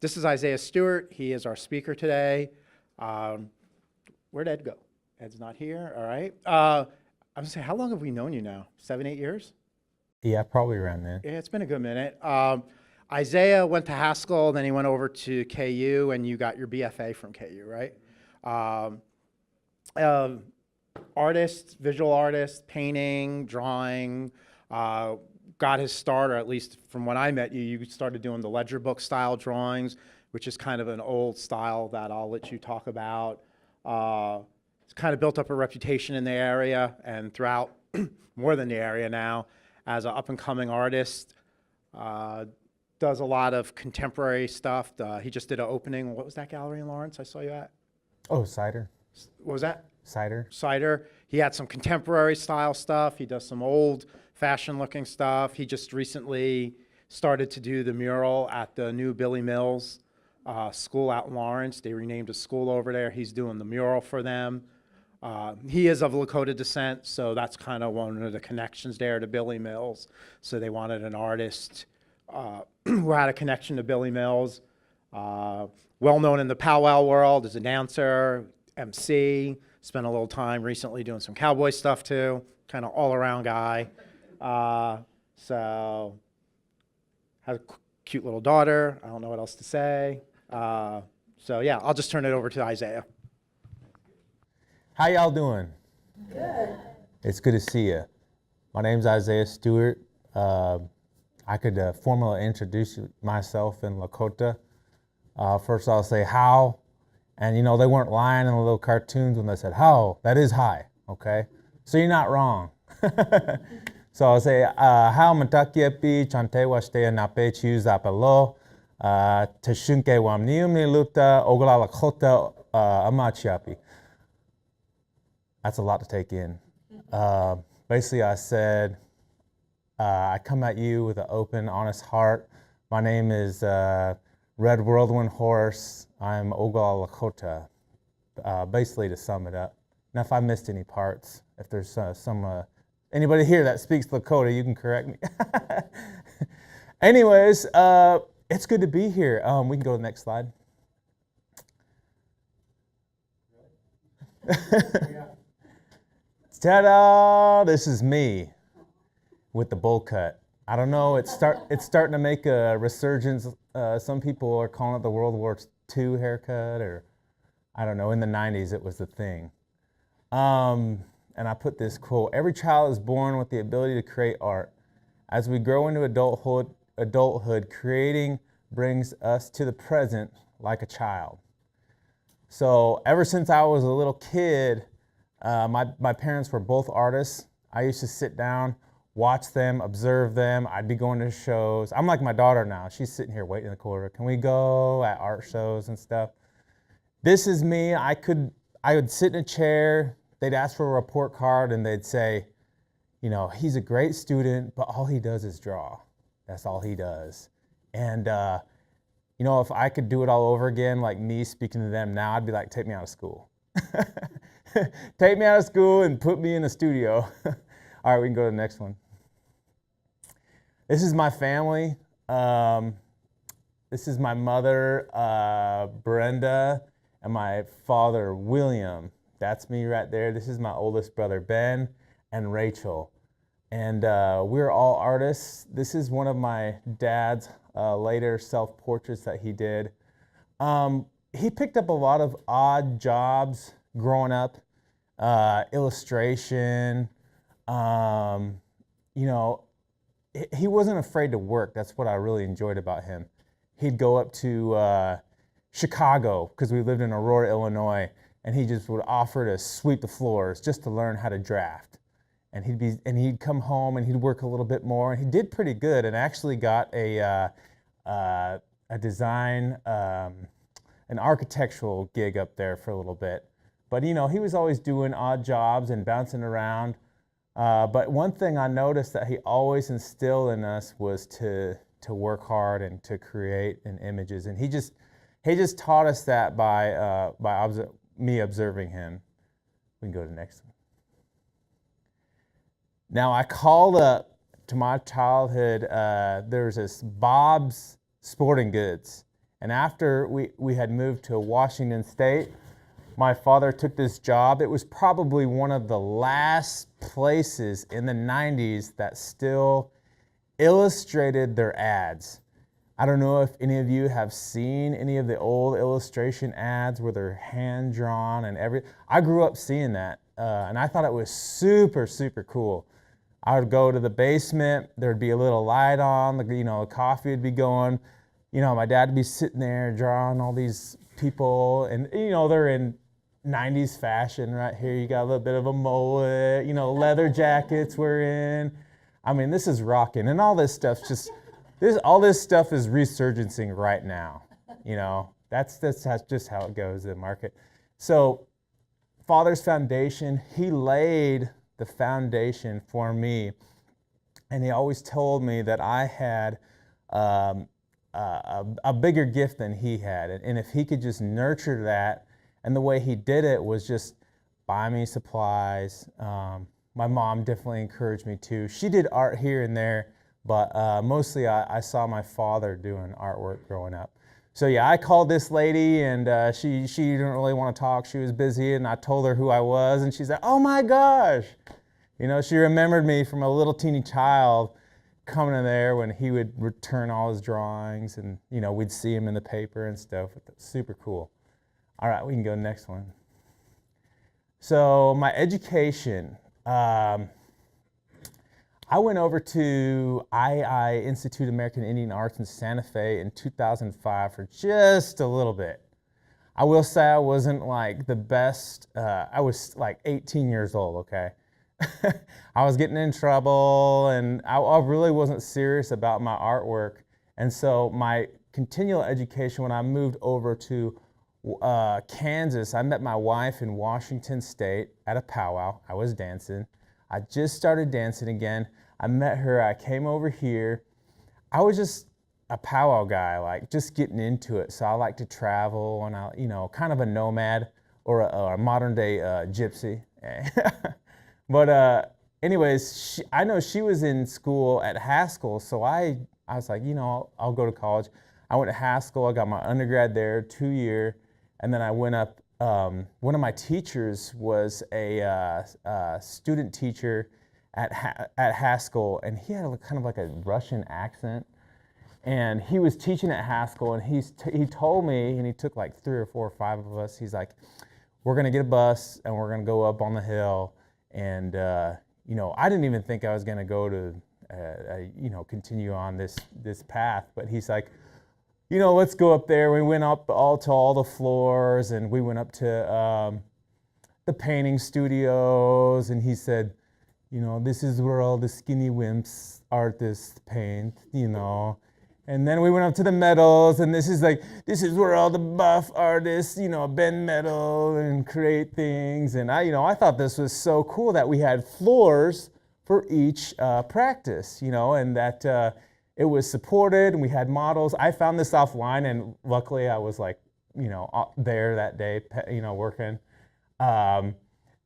This is Isaiah Stewart. He is our speaker today. Where'd Ed go? Ed's not here. All right. I was gonna say, how long have we known you now? 7, 8 years? Yeah, probably around then. Yeah, it's been a good minute. Isaiah went to Haskell, then he went over to KU, and you got your BFA from KU, right? Um, uh, Artist, visual artist, painting, drawing, got his start, or at least from when I met you, you started doing the ledger book style drawings, which is kind of an old style that I'll let you talk about. It's kind of built up a reputation in the area and throughout more than the area now as an up-and-coming artist. Does a lot of contemporary stuff. He just did an opening. What was that gallery in Lawrence I saw you at? Oh, cider. What was that? Cider. He had some contemporary style stuff. He does some old fashioned looking stuff. He just recently started to do the mural at the new Billy Mills school out in Lawrence. They renamed a school over there. He's doing the mural for them. He is of Lakota descent, so that's kind of one of the connections there to Billy Mills. So they wanted an artist who had a connection to Billy Mills. Well known in the powwow world as a dancer, MC. Spent a little time recently doing some cowboy stuff too. Kind of all-around guy. So has a cute little daughter. I don't know what else to say. So yeah, I'll just turn it over to Isaiah. How y'all doing? Good. It's good to see you. My name's Isaiah Stewart. I could formally introduce myself in Lakota. First I'll say how, and you know, they weren't lying in the little cartoons when they said how, that is hi, okay? So you're not wrong. So I'll say, how matakiepi chantewa stea nape chiu zapelo, teshunke wamnium ni luta ogla Lakota amachiapi. That's a lot to take in. Basically I said, I come at you with an open, honest heart. My name is Red Whirlwind Horse. I'm Ogal Lakota, basically to sum it up. Now if I missed any parts, if there's anybody here that speaks Lakota, you can correct me. Anyways, it's good to be here. We can go to the next slide. Ta-da! This is me with the bowl cut. I don't know, it's starting to make a resurgence. Some people are calling it the World War II haircut, or I don't know, in the 90s it was the thing. And I put this quote, every child is born with the ability to create art. As we grow into adulthood, creating brings us to the present like a child. So ever since I was a little kid, my parents were both artists. I used to sit down, watch them, observe them. I'd be going to shows. I'm like my daughter now. She's sitting here waiting in the corner. Can we go at art shows and stuff? This is me. I would sit in a chair. They'd ask for a report card and they'd say, you know, he's a great student, but all he does is draw. That's all he does. And, you know, if I could do it all over again, like me speaking to them now, I'd be like, take me out of school. Take me out of school and put me in the studio. All right, we can go to the next one. This is my family. This is my mother, Brenda, and my father, William. That's me right there. This is my oldest brother, Ben, and Rachel. And we're all artists. This is one of my dad's later self-portraits that he did. He picked up a lot of odd jobs growing up, illustration. You know, he wasn't afraid to work. That's what I really enjoyed about him. He'd go up to Chicago, because we lived in Aurora, Illinois, and he just would offer to sweep the floors just to learn how to draft. And he'd come home and he'd work a little bit more, and he did pretty good, and actually got a design, an architectural gig up there for a little bit. But you know, he was always doing odd jobs and bouncing around. But one thing I noticed that he always instilled in us was to work hard and to create in images. And he just taught us that by me observing him. We can go to the next one. Now I called up to my childhood, there's this Bob's Sporting Goods, And after we had moved to Washington State, my father took this job. It was probably one of the last places in the 90s that still illustrated their ads. I don't know if any of you have seen any of the old illustration ads where they're hand drawn and I grew up seeing that, and I thought it was super, super cool. I would go to the basement, there'd be a little light on, the coffee would be going. My dad would be sitting there drawing all these people, and they're in 90s fashion right here. You got a little bit of a mullet, leather jackets we're in. I mean, this is rocking, and all this stuff's just, all this stuff is resurgencing right now. That's just how it goes in the market. So, Father's foundation, he laid the foundation for me, and he always told me that I had a bigger gift than he had, and if he could just nurture that, and the way he did it was just buy me supplies. My mom definitely encouraged me too. She did art here and there, but mostly I saw my father doing artwork growing up. So yeah, I called this lady, and she didn't really want to talk. She was busy, and I told her who I was, and she said, "Oh my gosh!" She remembered me from a little teeny child coming in there when he would return all his drawings, and we'd see him in the paper and stuff. Super cool. All right, we can go to the next one. So my education. I went over to II, Institute of American Indian Arts in Santa Fe in 2005 for just a little bit. I will say I wasn't like the best. I was like 18 years old, okay? I was getting in trouble, and I really wasn't serious about my artwork. And so my continual education, when I moved over to Kansas, I met my wife in Washington State at a powwow. I was dancing. I just started dancing again. I met her. I came over here. I was just a powwow guy, like just getting into it. So I like to travel, and kind of a nomad or a modern day gypsy. But anyways, I know she was in school at Haskell, so I was like, I'll go to college. I went to Haskell. I got my undergrad there, 2-year, and then I went up. One of my teachers was a student teacher at Haskell, and he had kind of like a Russian accent. And he was teaching at Haskell, and he told me, and he took like 3 or 4 or 5 of us. He's like, "We're gonna get a bus, and we're gonna go up on the hill." And I didn't even think I was gonna go to continue on this path. But he's like, let's go up there. We went up to all the floors, and we went up to the painting studios, and he said, this is where all the skinny wimps artists paint, And then we went up to the metals, and this is where all the buff artists, bend metal and create things. And I thought this was so cool that we had floors for each practice, and that it was supported, and we had models. I found this offline, and luckily I was there that day, working.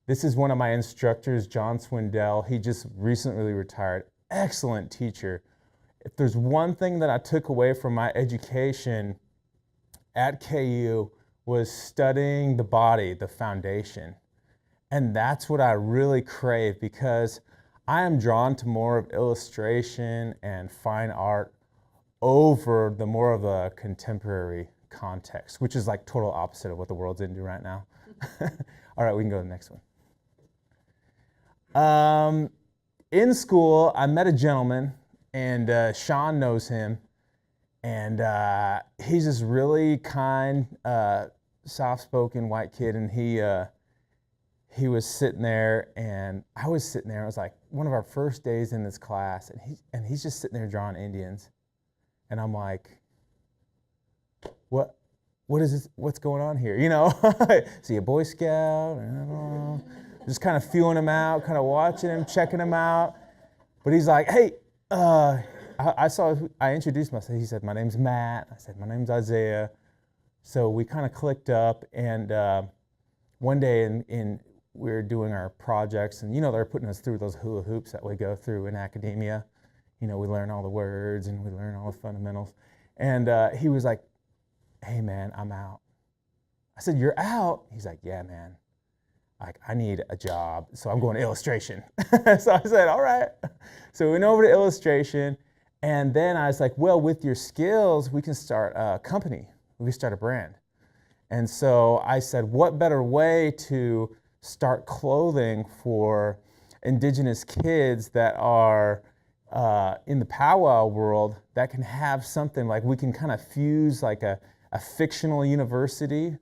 This is one of my instructors, John Swindell. He just recently retired. Excellent teacher. If there's one thing that I took away from my education at KU was studying the body, the foundation. And that's what I really crave, because I am drawn to more of illustration and fine art over the more of a contemporary context, which is like total opposite of what the world's into right now. All right, we can go to the next one. In school, I met a gentleman, and Sean knows him, and he's this really kind, soft-spoken white kid, and he was sitting there, and I was sitting there. It was like one of our first days in this class, and he's just sitting there drawing Indians, and I'm like, what is this? What's going on here? Is he a Boy Scout? I don't know. Just kind of feeling him out, kind of watching him, checking him out. But he's like, "Hey." I introduced myself. He said, "My name's Matt." I said, "My name's Isaiah." So we kind of clicked up, and one day we were doing our projects, and they're putting us through those hula hoops that we go through in academia. We learn all the words, and we learn all the fundamentals. And he was like, hey man, I'm out. I said, you're out? He's like, yeah, man. Like, I need a job, so I'm going to illustration. So I said, all right. So we went over to illustration, and then I was like, well, with your skills, we can start a company. We can start a brand. And so I said, what better way to start clothing for indigenous kids that are in the powwow world that can have something like we can kind of fuse like a fictional university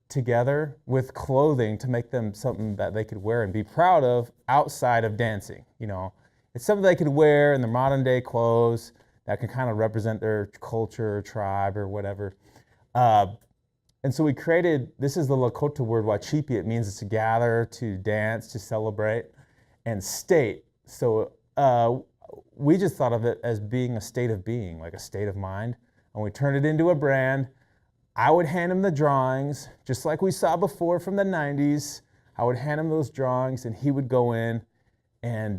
together with clothing to make them something that they could wear and be proud of outside of dancing. You know, it's something they could wear in their modern day clothes that can kind of represent their culture or tribe or whatever. And so we created, this is the Lakota word, Wachipi. It means to gather, to dance, to celebrate, and state. So we just thought of it as being a state of being, like a state of mind. And we turned it into a brand. I would hand him the drawings, just like we saw before from the 90s. I would hand him those drawings, and he would go in and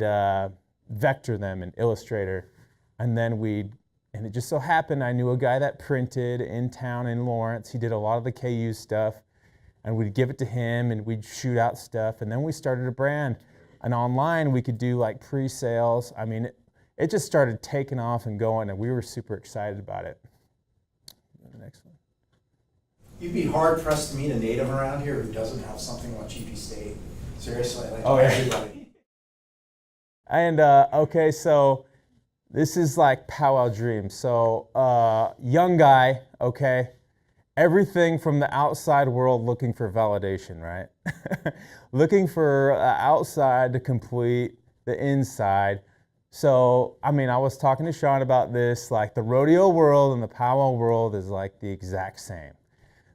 vector them in Illustrator. And then and it just so happened I knew a guy that printed in town in Lawrence. He did a lot of the KU stuff, and we'd give it to him, and we'd shoot out stuff. And then we started a brand. And online, we could do like pre-sales. I mean, it just started taking off and going, and we were super excited about it. The next one. You'd be hard pressed to meet a native around here who doesn't have something on Cheapy State. Seriously, like everybody. And okay, so this is like powwow dreams. So young guy, okay, everything from the outside world looking for validation, right? Looking for outside to complete the inside. So, I mean, I was talking to Sean about this, like the rodeo world and the powwow world is like the exact same.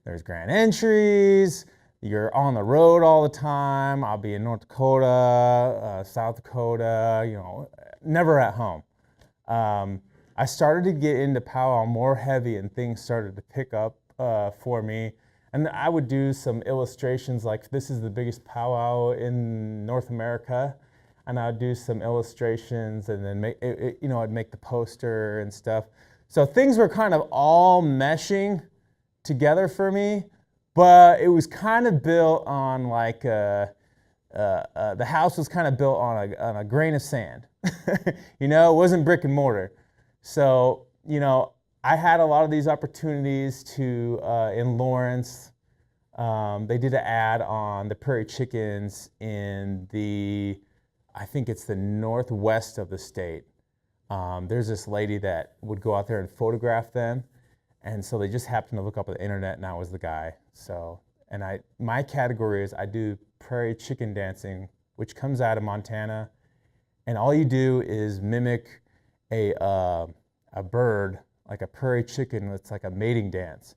There's grand entries, you're on the road all the time. I'll be in North Dakota, South Dakota, you know, never at home. I started to get into powwow more heavy, and things started to pick up for me. And I would do some illustrations like this is the biggest powwow in North America. And I'd do some illustrations and then make it, you know, I'd make the poster and stuff. So things were kind of all meshing together for me, but it was kind of built on like the house was kind of built on a grain of sand. You know, it wasn't brick and mortar. So, you know, I had a lot of these opportunities to in Lawrence. They did an ad on the prairie chickens in I think it's the northwest of the state. There's this lady that would go out there and photograph them. And so they just happened to look up on the internet, and I was the guy. So, and my category is I do prairie chicken dancing, which comes out of Montana. And all you do is mimic a bird, like a prairie chicken. It's like a mating dance.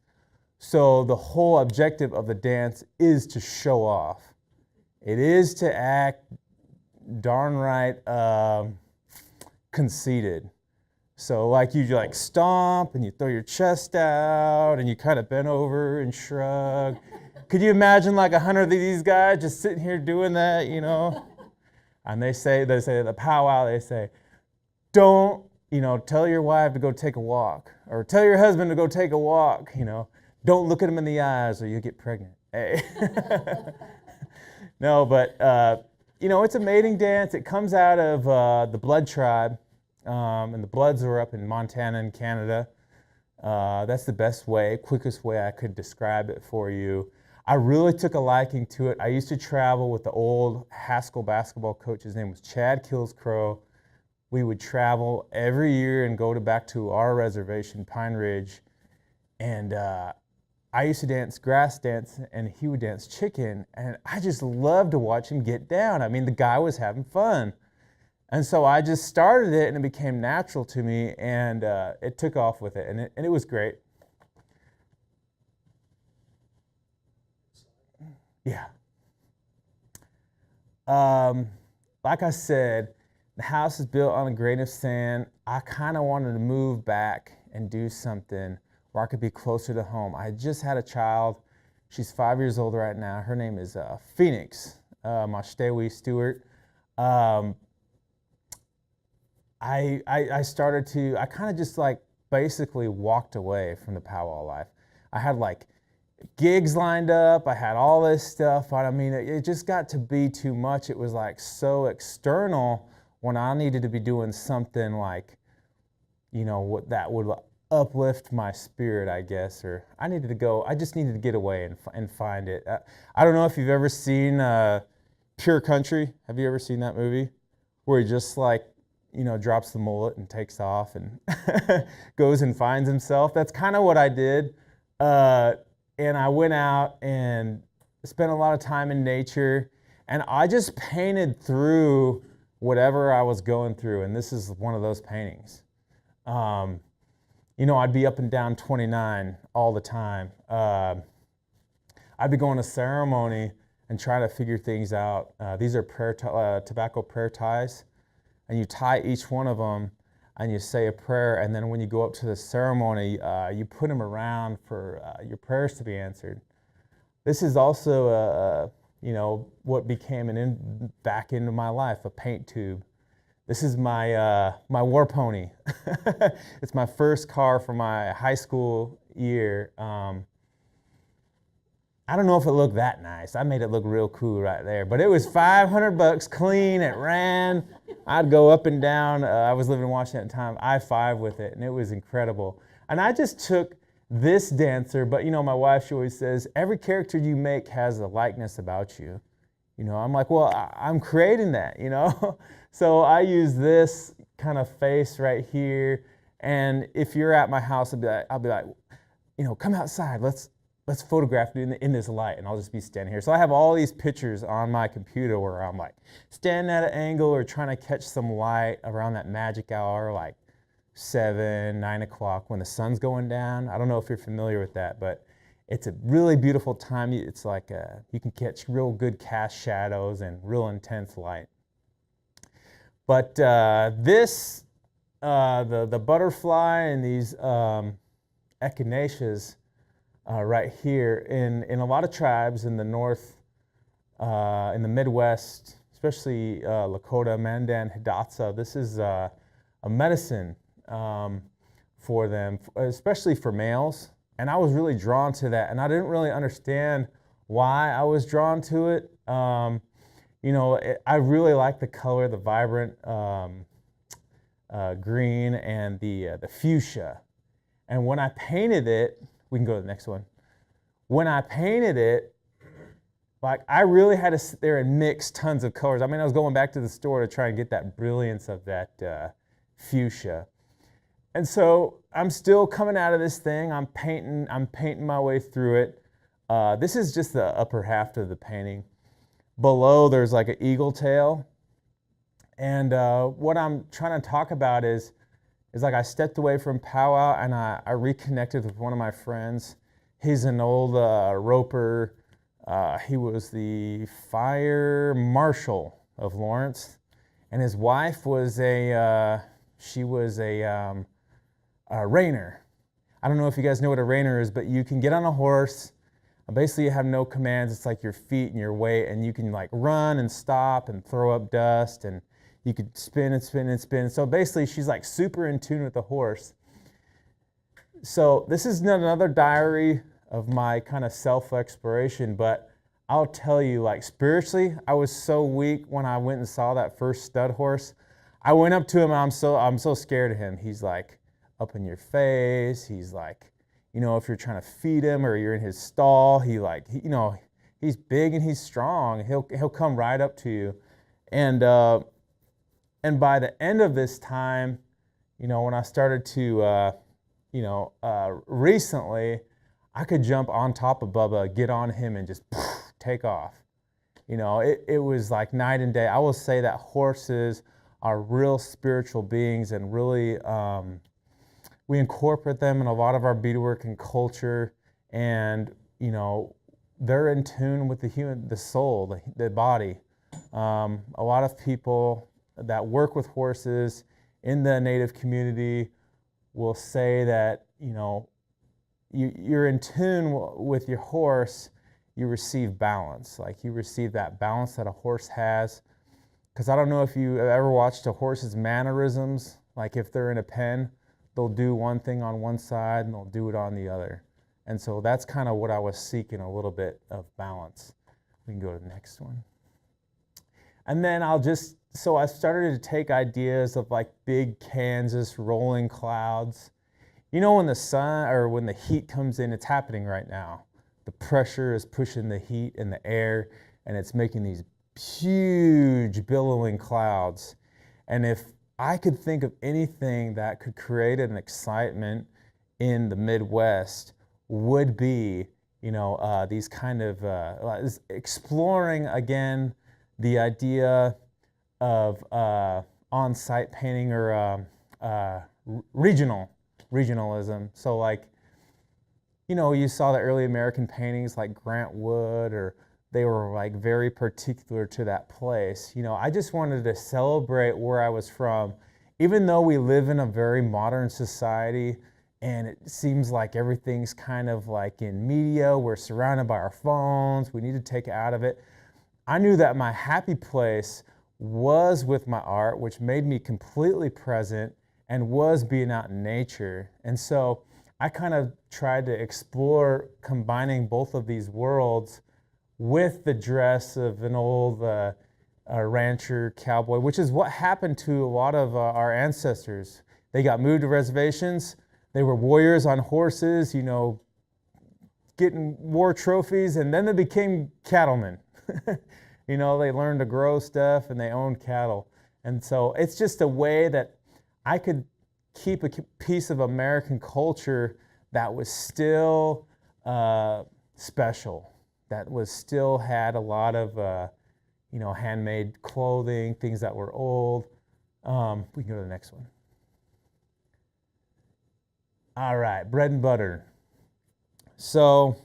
So the whole objective of the dance is to show off. It is to act darn right conceited. So like you like stomp and you throw your chest out and you kind of bend over and shrug. Could you imagine like 100 of these guys just sitting here doing that, you know? And they say at the powwow, they say, don't, you know, tell your wife to go take a walk, or tell your husband to go take a walk, you know. Don't look at him in the eyes or you'll get pregnant. Hey. No, but you know, it's a mating dance. It comes out of the Blood tribe. And the Bloods are up in Montana and Canada. That's the best way, quickest way I could describe it for you. I really took a liking to it. I used to travel with the old Haskell basketball coach. His name was Chad Killscrow. We would travel every year and go back to our reservation, Pine Ridge. And I used to dance grass dance, and he would dance chicken. And I just loved to watch him get down. I mean, the guy was having fun. And so I just started it, and it became natural to me, and it took off with it, and it was great. Yeah. Like I said, the house is built on a grain of sand. I kind of wanted to move back and do something where I could be closer to home. I just had a child. She's 5 years old right now. Her name is Phoenix, my Stewart. I kind of just like basically walked away from the powwow life. I had like gigs lined up. I had all this stuff. I mean, it just got to be too much. It was like so external when I needed to be doing something like, what that would uplift my spirit, I guess. Or I just needed to get away and find it. I don't know if you've ever seen Pure Country. Have you ever seen that movie? Where he just like, drops the mullet and takes off and goes and finds himself. That's kind of what I did. And I went out and spent a lot of time in nature, and I just painted through whatever I was going through, and this is one of those paintings. I'd be up and down 29 all the time. I'd be going to ceremony and try to figure things out. These are tobacco prayer ties, and you tie each one of them, and you say a prayer, and then when you go up to the ceremony, you put them around for your prayers to be answered. This is also, what became back into my life, a paint tube. This is my war pony. It's my first car for my high school year. I don't know if it looked that nice. I made it look real cool right there, but it was $500 clean. It ran. I'd go up and down. I was living in Washington at the time, I-5 with it, and it was incredible. And I just took this dancer, but my wife, she always says, every character you make has a likeness about you. I'm like, well, I'm creating that, So I use this kind of face right here, and if you're at my house, I'll be like, come outside, let's photograph it in this light, and I'll just be standing here. So I have all these pictures on my computer where I'm like standing at an angle or trying to catch some light around that magic hour, like 7, 9 o'clock when the sun's going down. I don't know if you're familiar with that, but it's a really beautiful time. It's like you can catch real good cast shadows and real intense light. But the butterfly and these echinaceas right here in a lot of tribes in the north, in the Midwest, especially Lakota, Mandan, Hidatsa, this is a medicine for them, especially for males. And I was really drawn to that, and I didn't really understand why I was drawn to it. I really like the color, the vibrant green and the fuchsia. And when I painted it, we can go to the next one. When I painted it, like I really had to sit there and mix tons of colors. I mean, I was going back to the store to try and get that brilliance of that fuchsia. And so I'm still coming out of this thing. I'm painting my way through it. This is just the upper half of the painting. Below, there's like an eagle tail. And what I'm trying to talk about is like I stepped away from powwow and I reconnected with one of my friends. He's an old roper. He was the fire marshal of Lawrence, and his wife was a reiner. I don't know if you guys know what a reiner is, but you can get on a horse. Basically, you have no commands. It's like your feet and your weight, and you can like run and stop and throw up dust, and you could spin and spin and spin. So basically, she's like super in tune with the horse. So this is another diary of my kind of self-exploration, but I'll tell you, like spiritually, I was so weak when I went and saw that first stud horse. I went up to him, and I'm so scared of him. He's like up in your face. He's like, if you're trying to feed him or you're in his stall, he's big and he's strong. He'll come right up to you, and by the end of this time, when I started to, recently, I could jump on top of Bubba, get on him, and just take off. It was like night and day. I will say that horses are real spiritual beings, and really we incorporate them in a lot of our beadwork and culture, and they're in tune with the soul, the body. A lot of people that work with horses in the Native community will say that you're in tune with your horse. You receive balance, like you receive that balance that a horse has. Because I don't know if you ever watched a horse's mannerisms. Like if they're in a pen, they'll do one thing on one side and they'll do it on the other. And so that's kind of what I was seeking, a little bit of balance. We can go to the next one. And then so I started to take ideas of like big Kansas rolling clouds. You know, when the sun or when the heat comes in, it's happening right now. The pressure is pushing the heat in the air, and it's making these huge billowing clouds. And if I could think of anything that could create an excitement in the Midwest, would be, these kind of exploring again the idea of on-site painting or regionalism. So like, you saw the early American paintings like Grant Wood, or they were like very particular to that place. I just wanted to celebrate where I was from, even though we live in a very modern society and it seems like everything's kind of like in media, we're surrounded by our phones, we need to take it out of it. I knew that my happy place was with my art, which made me completely present and was being out in nature. And so I kind of tried to explore combining both of these worlds with the dress of an old rancher cowboy, which is what happened to a lot of our ancestors. They got moved to reservations. They were warriors on horses, getting war trophies, and then they became cattlemen. They learned to grow stuff and they owned cattle. And so it's just a way that I could keep a piece of American culture that was still special, that was still had a lot of handmade clothing, things that were old. We can go to the next one. All right, bread and butter. So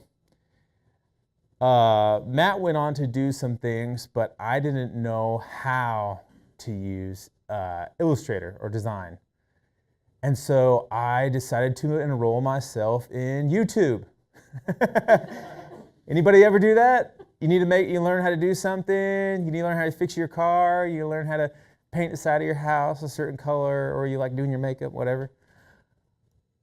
Matt went on to do some things, but I didn't know how to use Illustrator or design. And so I decided to enroll myself in YouTube. Anybody ever do that? You learn how to do something, you need to learn how to fix your car, you learn how to paint the side of your house a certain color, or you like doing your makeup, whatever.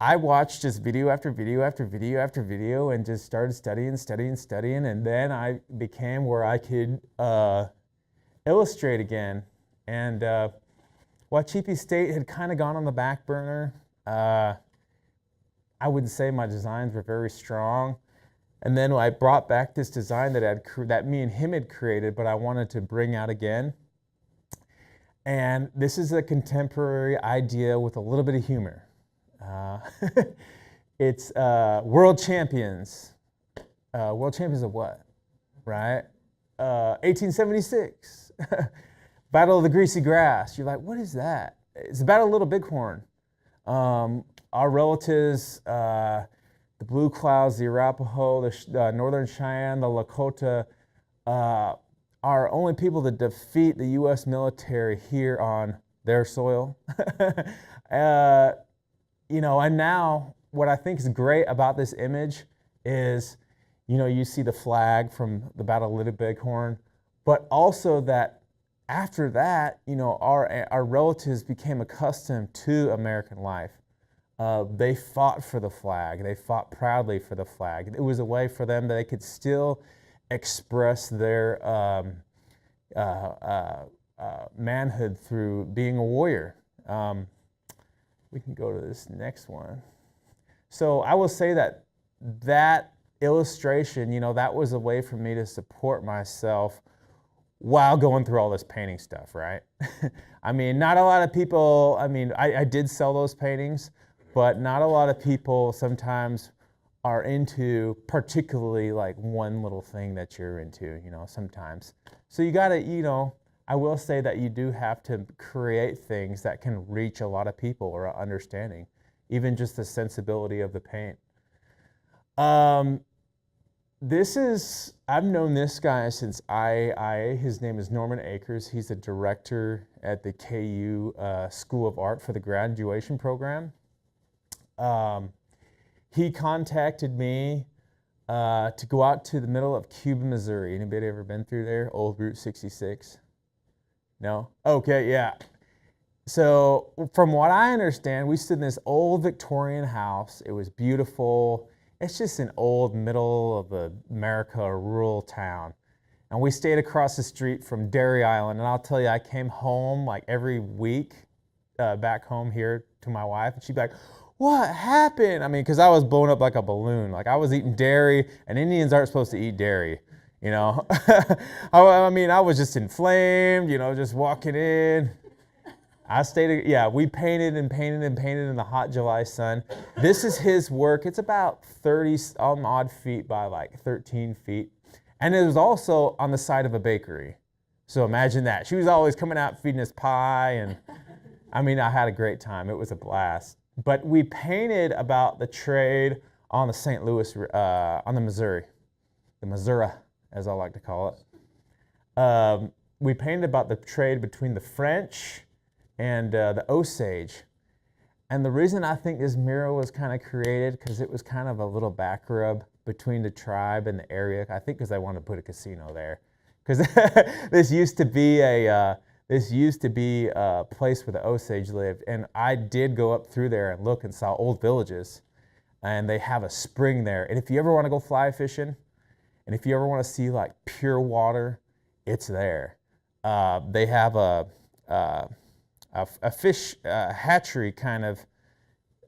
I watched just video after video after video after video and just started studying, and then I became where I could illustrate again. And while Cheapy State had kind of gone on the back burner, I wouldn't say my designs were very strong. And then I brought back this design that me and him had created, but I wanted to bring out again. And this is a contemporary idea with a little bit of humor. It's world champions. World champions of what? Right? 1876. Battle of the Greasy Grass. You're like, what is that? It's the Battle of Little Bighorn. Our relatives, the Blue Clouds, the Arapaho, the Northern Cheyenne, the Lakota, are only people to defeat the U.S. military here on their soil. And now what I think is great about this image is, you see the flag from the Battle of Little Bighorn, but also that after that, our relatives became accustomed to American life. They fought for the flag. They fought proudly for the flag. It was a way for them that they could still express their manhood through being a warrior. We can go to this next one. So I will say that illustration, that was a way for me to support myself while going through all this painting stuff, right? Not a lot of people, I did sell those paintings, but not a lot of people sometimes are into particularly like one little thing that you're into, sometimes. So you gotta, I will say that you do have to create things that can reach a lot of people or understanding, even just the sensibility of the paint. I've known this guy since his name is Norman Akers. He's a director at the KU School of Art for the graduation program. He contacted me to go out to the middle of Cuba, Missouri. Anybody ever been through there? Old Route 66? No? Okay, yeah. So from what I understand, we stood in this old Victorian house. It was beautiful. It's just an old middle of America rural town. And we stayed across the street from Dairy Island. And I'll tell you, I came home like every week back home here to my wife. And she'd be like, what happened? I mean, because I was blown up like a balloon. Like I was eating dairy, and Indians aren't supposed to eat dairy. You know, I mean, I was just inflamed, you know, just walking in. We painted and painted and painted in the hot July sun. This is his work. It's about 30 odd feet by like 13 feet. And it was also on the side of a bakery. So imagine that. She was always coming out feeding us pie. And I mean, I had a great time. It was a blast. But we painted about the trade on the St. Louis, on the Missouri, as I like to call it. We painted about the trade between the French and the Osage. And the reason I think this mural was kind of created, because it was kind of a little back rub between the tribe and the area. I think because I wanted to put a casino there. Because this used to be a place where the Osage lived. And I did go up through there and look and saw old villages. And they have a spring there. And if you ever want to go fly fishing, and if you ever want to see like pure water, it's there. They have a fish hatchery kind of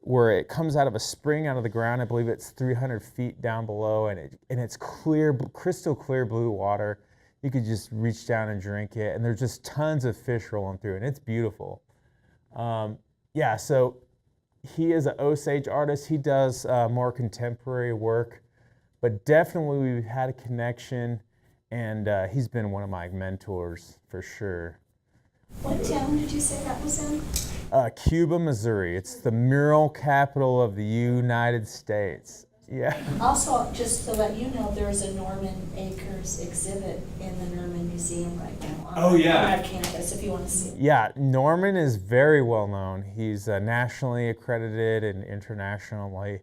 where it comes out of a spring out of the ground. I believe it's 300 feet down below, and it's clear, crystal clear blue water. You could just reach down and drink it, and there's just tons of fish rolling through, and it's beautiful. So he is an Osage artist. He does more contemporary work. But definitely we've had a connection, and he's been one of my mentors for sure. What town did you say that was in? Cuba, Missouri. It's the mural capital of the United States. Yeah. Also, just to let you know, there's a Norman Acres exhibit in the Norman Museum right now on our campus if you want to see it. Yeah, Norman is very well known. He's nationally accredited and internationally.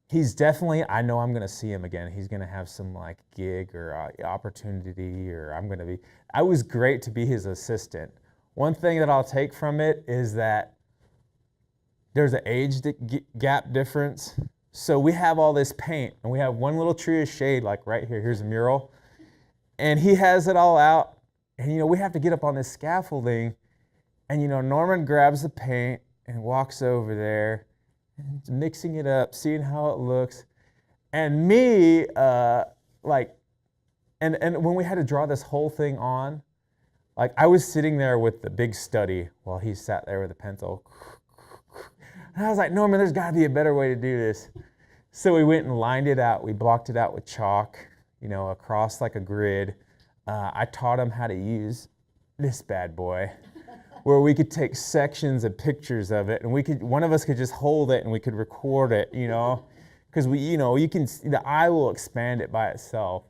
He's definitely, I know I'm going to see him again. He's going to have some like gig or opportunity, or I was great to be his assistant. One thing that I'll take from it is that there's an age gap difference. So we have all this paint, and we have one little tree of shade like right here. Here's a mural. And he has it all out. And, we have to get up on this scaffolding. And, Norman grabs the paint and walks over there, mixing it up, seeing how it looks. And me, and when we had to draw this whole thing on, like I was sitting there with the big study while he sat there with a pencil. And I was like, Norman, there's got to be a better way to do this. So we went and lined it out. We blocked it out with chalk, across like a grid. I taught him how to use this bad boy, where we could take sections of pictures of it, and one of us could just hold it and we could record it, because you can see the eye will expand it by itself.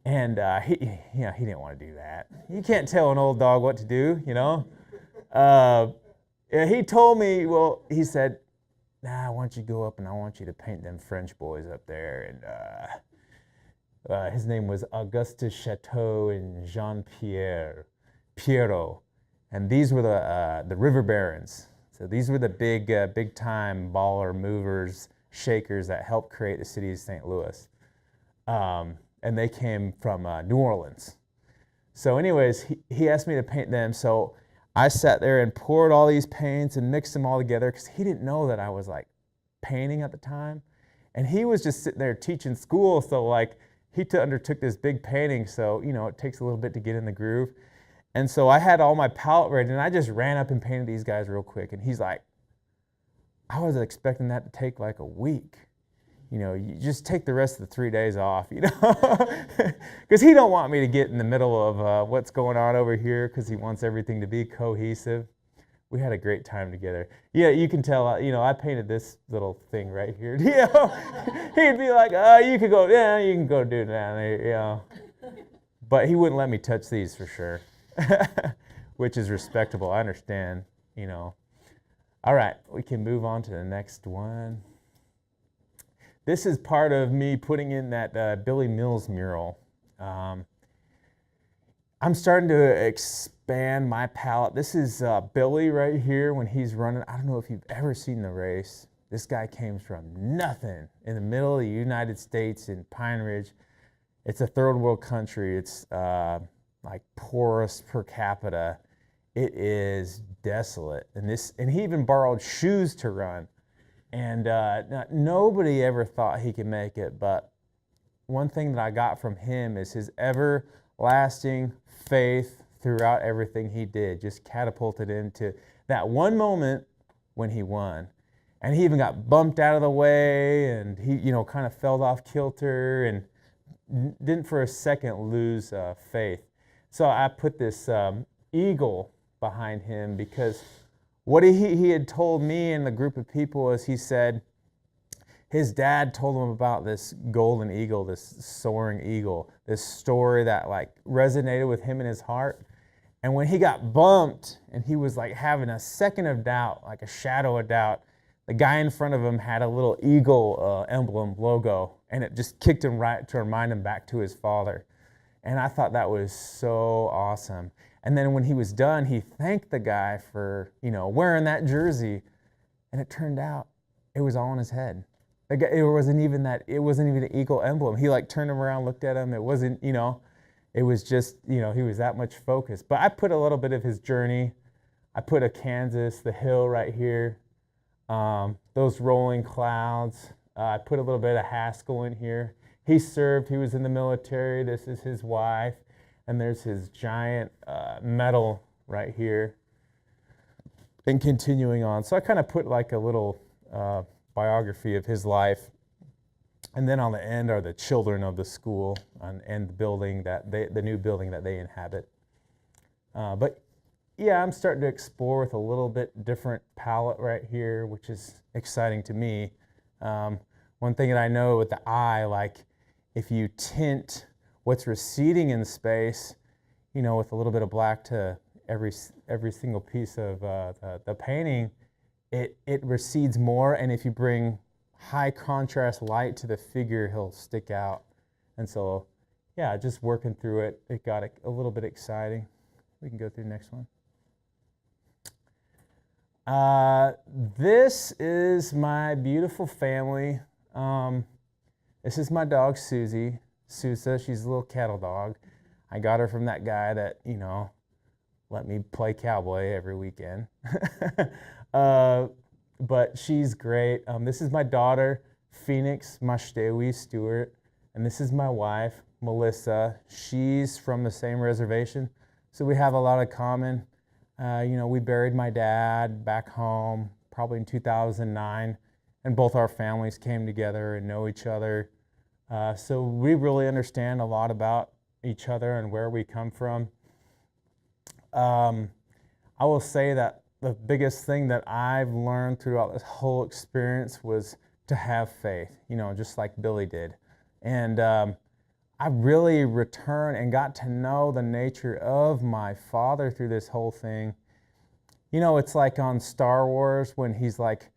And he didn't want to do that. You can't tell an old dog what to do, He told me, he said, I want you to go up and I want you to paint them French boys up there. And his name was Auguste Chateau and Jean-Pierre Pierrot. And these were the river barons. So these were the big time baller movers, shakers that helped create the city of St. Louis. And they came from New Orleans. So anyways, he asked me to paint them. So I sat there and poured all these paints and mixed them all together, because he didn't know that I was like painting at the time. And he was just sitting there teaching school. So like he undertook this big painting. So, it takes a little bit to get in the groove. And so I had all my palette ready, and I just ran up and painted these guys real quick. And he's like, I was expecting that to take like a week. You just take the rest of the 3 days off, because he don't want me to get in the middle of what's going on over here, because he wants everything to be cohesive. We had a great time together. Yeah, you can tell, I painted this little thing right here. He'd be like, you can go do that, But he wouldn't let me touch these for sure, which is respectable. I understand, All right, we can move on to the next one. This is part of me putting in that Billy Mills mural. I'm starting to expand my palette. This is Billy right here when he's running. I don't know if you've ever seen the race. This guy came from nothing in the middle of the United States in Pine Ridge. It's a third world country. It's like poorest per capita. It is desolate. And he even borrowed shoes to run. And nobody ever thought he could make it. But one thing that I got from him is his everlasting faith throughout everything he did. Just catapulted into that one moment when he won. And he even got bumped out of the way, and he, kind of fell off kilter and didn't for a second lose faith. So I put this eagle behind him because what he had told me and the group of people is he said his dad told him about this golden eagle, this soaring eagle, this story that like resonated with him in his heart. And when he got bumped and he was like having a second of doubt, like a shadow of doubt, the guy in front of him had a little eagle emblem logo, and it just kicked him right to remind him back to his father. And I thought that was so awesome. And then when he was done, he thanked the guy for, wearing that jersey. And it turned out it was all in his head. It wasn't even an eagle emblem. He like turned him around, looked at him. It wasn't, it was just, he was that much focused. But I put a little bit of his journey. I put a Kansas, the hill right here. Those rolling clouds. I put a little bit of Haskell in here. He served, he was in the military. This is his wife. And there's his giant medal right here. And continuing on. So I kind of put like a little biography of his life. And then on the end are the children of the school and the building the new building that they inhabit. But yeah, I'm starting to explore with a little bit different palette right here, which is exciting to me. One thing that I know with the eye, like if you tint what's receding in space, with a little bit of black to every single piece of the painting, it recedes more. And if you bring high contrast light to the figure, he'll stick out. And so, yeah, just working through it, it got a little bit exciting. We can go through the next one. This is my beautiful family. This is my dog, Susie. Sousa, she's a little cattle dog. I got her from that guy that, let me play cowboy every weekend. But she's great. This is my daughter, Phoenix Mashtewi Stewart. And this is my wife, Melissa. She's from the same reservation, so we have a lot of common. We buried my dad back home probably in 2009, and both our families came together and know each other. So we really understand a lot about each other and where we come from. I will say that the biggest thing that I've learned throughout this whole experience was to have faith, just like Billy did. And I really returned and got to know the nature of my father through this whole thing. It's like on Star Wars when he's like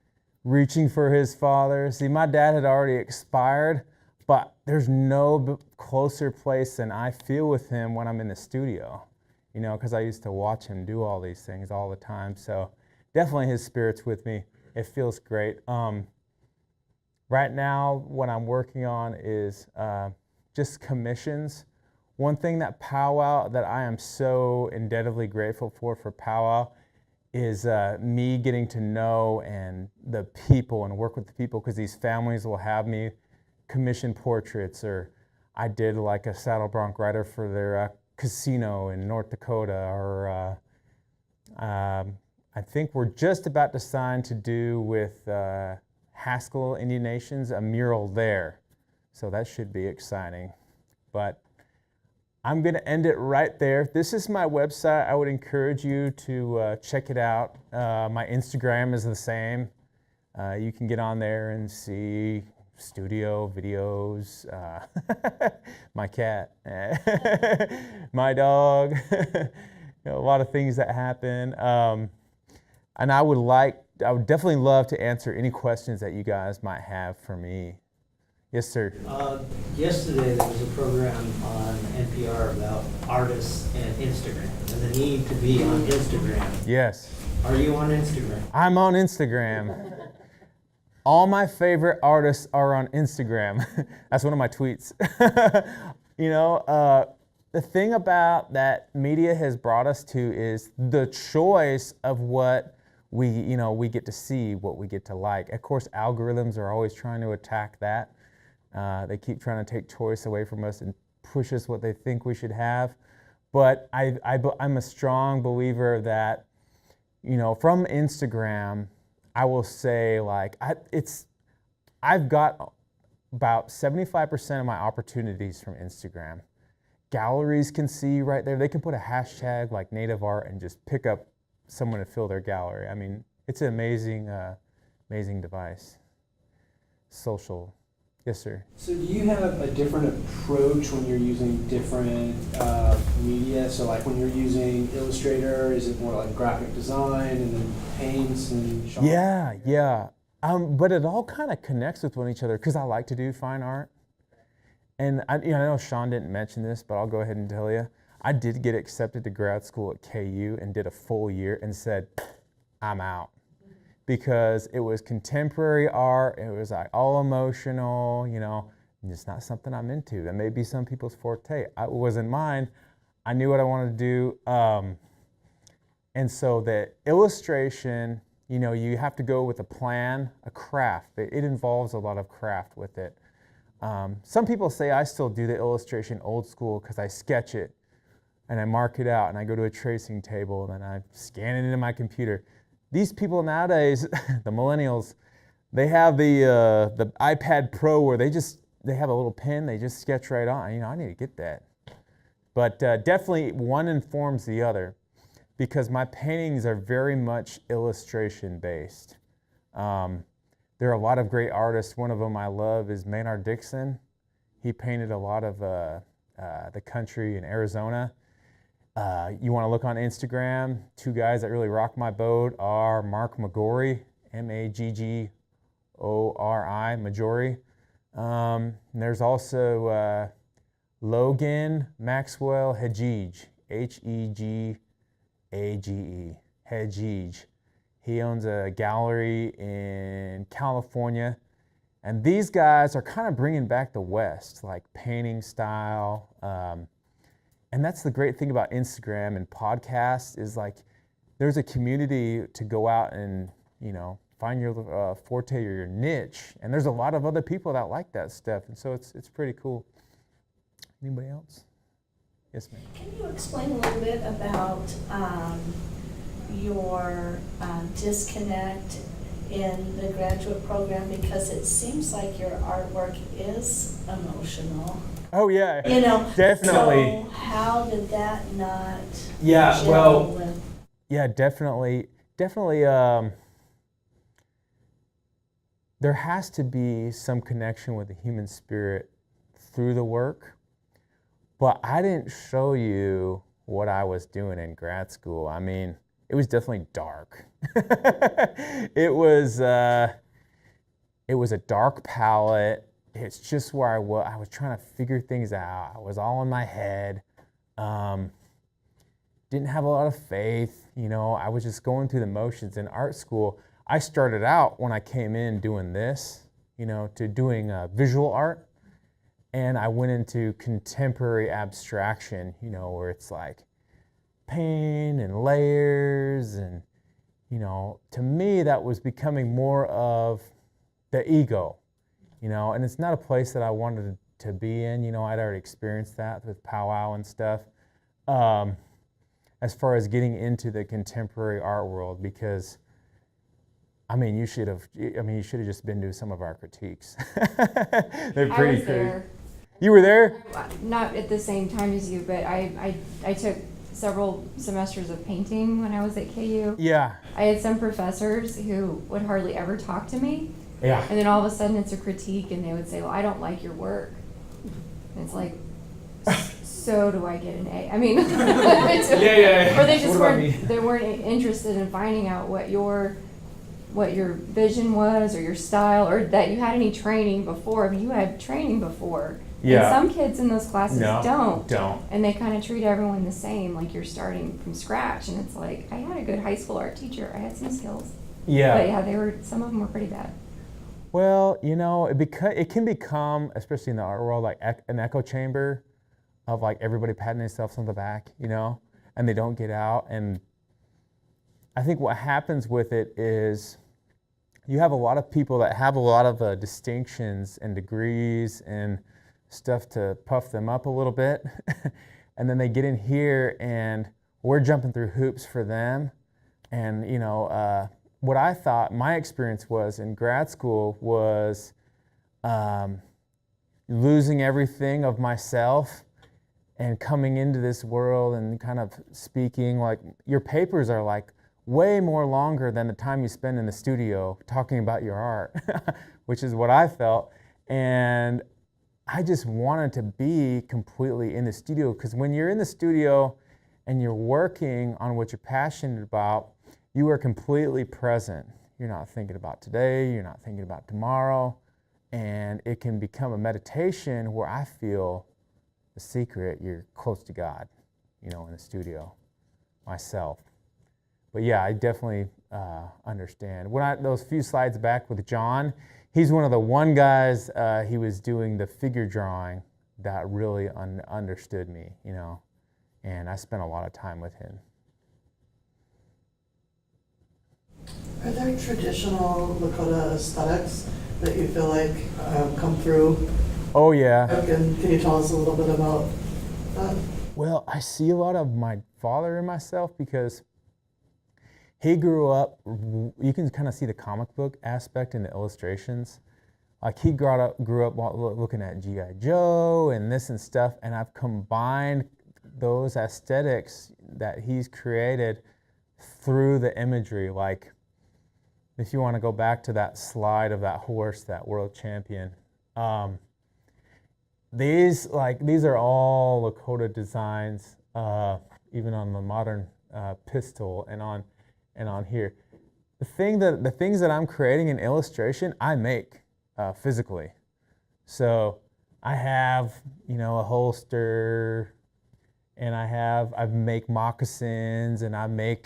reaching for his father. See, my dad had already expired, but there's no closer place than I feel with him when I'm in the studio, because I used to watch him do all these things all the time. So definitely his spirit's with me. It feels great. Right now, what I'm working on is just commissions. One thing that Powwow, that I am so indebtedly grateful for Powwow, is me getting to know and the people and work with the people, because these families will have me commission portraits, or I did like a saddle bronc rider for their casino in North Dakota, or I think we're just about to sign to do with Haskell Indian Nations, a mural there. So that should be exciting. But I'm going to end it right there. This is my website. I would encourage you to check it out. My Instagram is the same. You can get on there and see studio videos, my cat, my dog, a lot of things that happen. And I would definitely love to answer any questions that you guys might have for me. Yes, sir. Yesterday there was a program on NPR about artists and Instagram and the need to be on Instagram. Yes. Are you on Instagram? I'm on Instagram. All my favorite artists are on Instagram. That's one of my tweets. You know, the thing about that media has brought us to is the choice of what we get to see, what we get to like. Of course, algorithms are always trying to attack that. They keep trying to take choice away from us and push us what they think we should have. But I'm a strong believer that, you know, from Instagram, I will say, like, I've got about 75% of my opportunities from Instagram. Galleries can see right there. They can put a hashtag like native art and just pick up someone to fill their gallery. I mean, it's an amazing, amazing device. Social. Yes, sir. So do you have a different approach when you're using different media? So like when you're using Illustrator, is it more like graphic design and then paints and shop? Yeah. But it all kind of connects with one each other because I like to do fine art. And I know Sean didn't mention this, but I'll go ahead and tell you. I did get accepted to grad school at KU and did a full year and said, I'm out. Because it was contemporary art, it was like all emotional, you know, and it's not something I'm into. That may be some people's forte. It wasn't mine. I knew what I wanted to do. And so the illustration, you know, you have to go with a plan, a craft. It involves a lot of craft with it. Some people say I still do the illustration old school because I sketch it and I mark it out and I go to a tracing table and then I scan it into my computer. These people nowadays, the millennials, they have the iPad Pro where they have a little pen, they just sketch right on. You know, I need to get that. But definitely one informs the other because my paintings are very much illustration based. There are a lot of great artists. One of them I love is Maynard Dixon. He painted a lot of the country in Arizona. You want to look on Instagram, two guys that really rock my boat are Mark Magori, Maggori, Maggiori. There's also Logan Maxwell Hegege, Hegage, Hegege. He owns a gallery in California. And these guys are kind of bringing back the West, like painting style. And that's the great thing about Instagram and podcasts is like there's a community to go out and, you know, find your forte or your niche. And there's a lot of other people that like that stuff. And so it's pretty cool. Anybody else? Yes, ma'am. Can you explain a little bit about your disconnect in the graduate program? Because it seems like your artwork is emotional. Oh yeah, You know, definitely. So how did that not? Yeah, gel well, with- Yeah, definitely. There has to be some connection with the human spirit through the work, but I didn't show you what I was doing in grad school. I mean, it was definitely dark. It was a dark palette. It's just where I was trying to figure things out. I was all in my head. Didn't have a lot of faith. You know, I was just going through the motions. In art school, I started out when I came in doing this, you know, to doing visual art. And I went into contemporary abstraction, you know, where it's like paint and layers. And, you know, to me, that was becoming more of the ego. You know, and it's not a place that I wanted to be in. You know, I'd already experienced that with powwow and stuff. As far as getting into the contemporary art world, because I mean, you should have just been to some of our critiques. They're pretty I was crazy. there. You were there? Not at the same time as you, but I took several semesters of painting when I was at KU. Yeah. I had some professors who would hardly ever talk to me. Yeah. And then all of a sudden it's a critique and they would say, well, I don't like your work. And it's like, so do I get an A? I mean, Yeah. or they just What about me? weren't interested in finding out what your vision was or your style or that you had any training before. But you had training before. Yeah. And some kids in those classes don't. Don't. And they kind of treat everyone the same, like you're starting from scratch. And it's like, I had a good high school art teacher. I had some skills. Yeah. But yeah, some of them were pretty bad. Well, you know, it can become, especially in the art world, like an echo chamber of like everybody patting themselves on the back, you know, and they don't get out. And I think what happens with it is you have a lot of people that have a lot of distinctions and degrees and stuff to puff them up a little bit. And then they get in here and we're jumping through hoops for them. And, you know, what I thought my experience was in grad school was losing everything of myself and coming into this world and kind of speaking, like your papers are like way more longer than the time you spend in the studio talking about your art, which is what I felt. And I just wanted to be completely in the studio, because when you're in the studio and you're working on what you're passionate about, you are completely present. You're not thinking about today, you're not thinking about tomorrow, and it can become a meditation where I feel the secret, you're close to God, you know, in the studio, myself. But yeah, I definitely understand. Those few slides back with John, he's one of the one guys, he was doing the figure drawing that really understood me, you know, and I spent a lot of time with him. Are there traditional Lakota aesthetics that you feel like come through? Oh yeah. And can you tell us a little bit about that? Well, I see a lot of my father in myself because he grew up, you can kind of see the comic book aspect in the illustrations. Like he grew up looking at G.I. Joe and this and stuff, and I've combined those aesthetics that he's created through the imagery. Like if you want to go back to that slide of that horse, that world champion, these are all Lakota designs, even on the modern pistol and on here. The things that I'm creating in illustration, I make physically. So I have, you know, a holster, and I make moccasins, and I make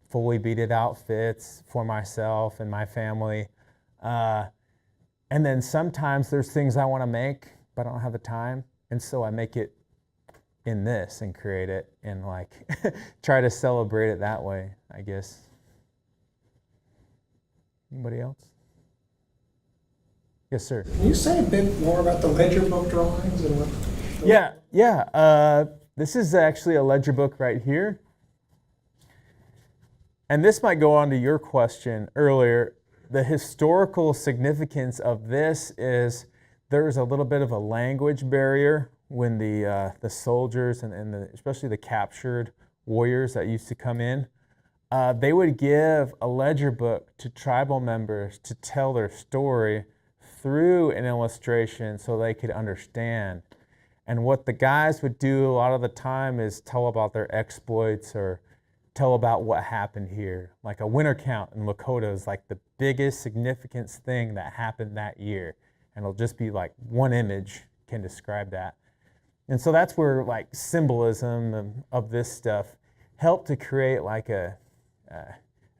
fully beaded outfits for myself and my family. And then sometimes there's things I want to make, but I don't have the time, and so I make it in this and create it and like try to celebrate it that way, I guess. Anybody else? Yes, sir. Can you say a bit more about the ledger book drawings and what? Yeah. This is actually a ledger book right here. And this might go on to your question earlier. The historical significance of this is there's a little bit of a language barrier when the soldiers and especially the captured warriors that used to come in, they would give a ledger book to tribal members to tell their story through an illustration so they could understand. And what the guys would do a lot of the time is tell about their exploits or tell about what happened here. Like a winter count in Lakota is like the biggest significance thing that happened that year. And it'll just be like one image can describe that. And so that's where like symbolism of this stuff helped to create like a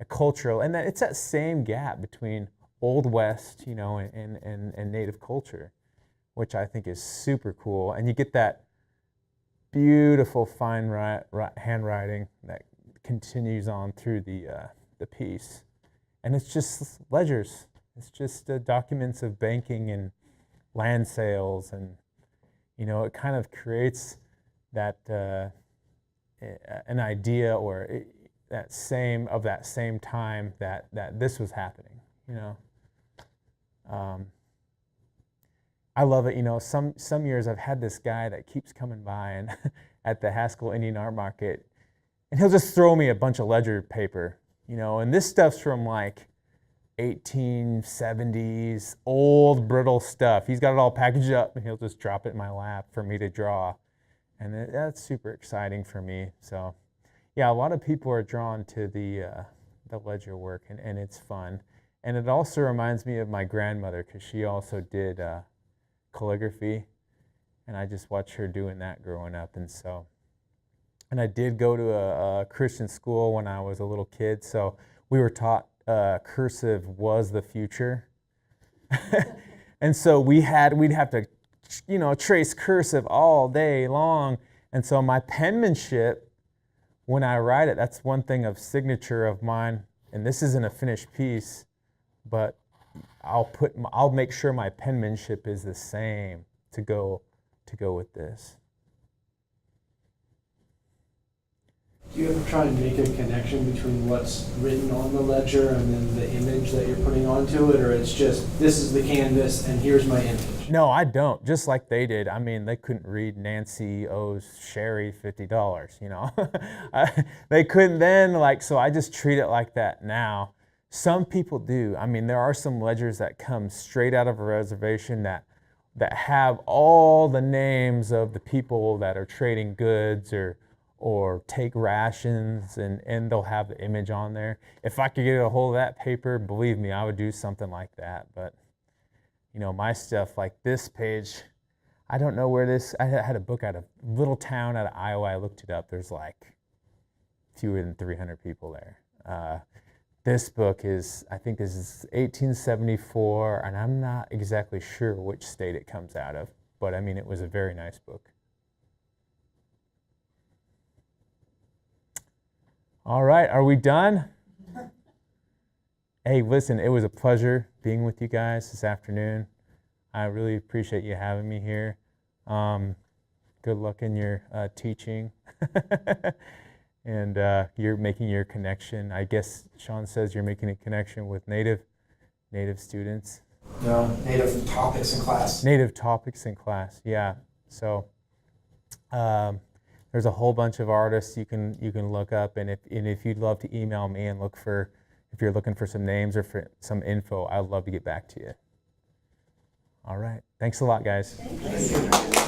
cultural, and that it's that same gap between Old West, you know, and Native culture, which I think is super cool. And you get that beautiful fine handwriting that continues on through the piece. And it's just ledgers. It's just documents of banking and land sales, and you know, it kind of creates that an idea or that same time that this was happening. You know, I love it. You know, some years I've had this guy that keeps coming by and at the Haskell Indian Art Market, and he'll just throw me a bunch of ledger paper. You know, and this stuff's from like 1870s, old brittle stuff. He's got it all packaged up, and he'll just drop it in my lap for me to draw. And that's super exciting for me. So yeah, a lot of people are drawn to the ledger work, and it's fun. And it also reminds me of my grandmother, because she also did calligraphy, and I just watched her doing that growing up. And I did go to a Christian school when I was a little kid, so we were taught cursive was the future. And so we'd have to, trace cursive all day long. And so my penmanship, when I write it, that's one thing of signature of mine. And this isn't a finished piece, but I'll make sure my penmanship is the same to go with this. Do you ever try and make a connection between what's written on the ledger and then the image that you're putting onto it, or it's just, this is the canvas and here's my image? No, I don't. Just like they did. I mean, they couldn't read Nancy owes Sherry $50, They couldn't then, so I just treat it like that now. Some people do. I mean, there are some ledgers that come straight out of a reservation that have all the names of the people that are trading goods or take rations, and they'll have the image on there. If I could get a hold of that paper, believe me, I would do something like that. But, my stuff, like this page, I don't know where I had a book out of a little town out of Iowa. I looked it up. There's fewer than 300 people there. This book I think this is 1874, and I'm not exactly sure which state it comes out of, but I mean, it was a very nice book. All right, are we done? Hey, listen, it was a pleasure being with you guys this afternoon. I really appreciate you having me here. Good luck in your teaching. And you're making your connection. I guess Sean says you're making a connection with native students. No, native topics in class. Native topics in class, yeah. So there's a whole bunch of artists you can look up, and if you'd love to email me and if you're looking for some names or for some info, I'd love to get back to you. All right, thanks a lot, guys. Thank you.